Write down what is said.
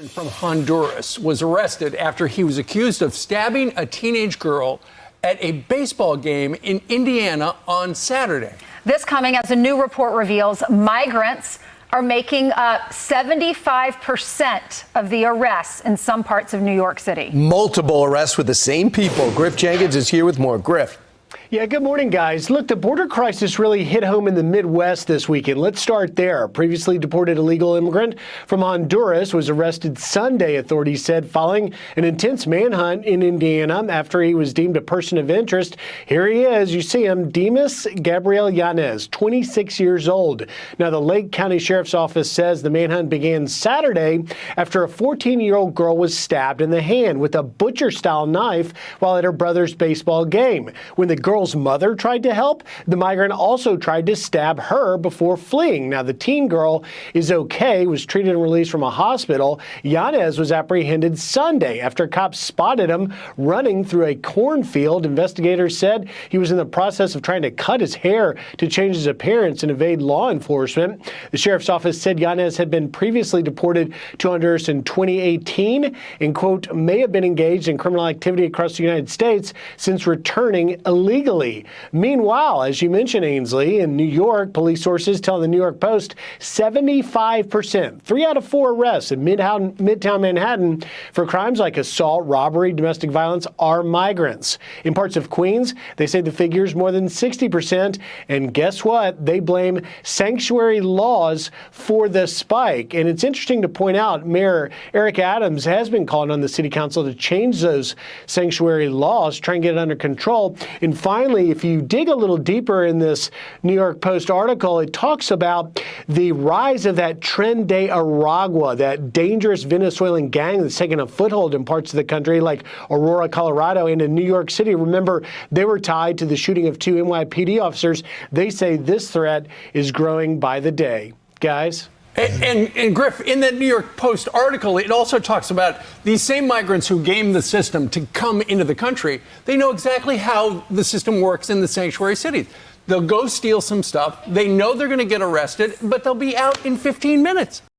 from Honduras was arrested after he was accused of stabbing a teenage girl at a baseball game in Indiana on Saturday. This coming as a new report reveals migrants are making up 75% of the arrests in some parts of New York City. Multiple arrests with the same people. Griff Jenkins is here with more. Griff. Yeah, good morning, guys. Look, the border crisis really hit home in the Midwest this weekend. Let's start there. Previously deported illegal immigrant from Honduras was arrested Sunday, authorities said, following an intense manhunt in Indiana after he was deemed a person of interest. Here he is. You see him, Dimas Gabriel Yanez, 26 years old. Now, the Lake County Sheriff's Office says the manhunt began Saturday after a 14-year-old girl was stabbed in the hand with a butcher-style knife while at her brother's baseball game. When the girl's mother tried to help, the migrant also tried to stab her before fleeing. Now, the teen girl is okay, was treated and released from a hospital. Yanez was apprehended Sunday after cops spotted him running through a cornfield. Investigators said he was in the process of trying to cut his hair to change his appearance and evade law enforcement. The sheriff's office said Yanez had been previously deported to Honduras in 2018 and, quote, may have been engaged in criminal activity across the United States since returning illegally. Meanwhile, as you mentioned, Ainsley, in New York, police sources tell the New York Post 75%, 3 out of 4 arrests in Midtown Manhattan for crimes like assault, robbery, domestic violence are migrants. In parts of Queens, they say the figure is more than 60%. And guess what? They blame sanctuary laws for the spike. And it's interesting to point out, Mayor Eric Adams has been calling on the city council to change those sanctuary laws, try and get it under control. And finally, if you dig a little deeper in this New York Post article, it talks about the rise of that Tren de Aragua, that dangerous Venezuelan gang that's taken a foothold in parts of the country like Aurora, Colorado, and in New York City. Remember, they were tied to the shooting of 2 NYPD officers. They say this threat is growing by the day. Guys? And Griff, in that New York Post article, it also talks about these same migrants who game the system to come into the country. They know exactly how the system works in the sanctuary cities. They'll go steal some stuff. They know they're going to get arrested, but they'll be out in 15 minutes.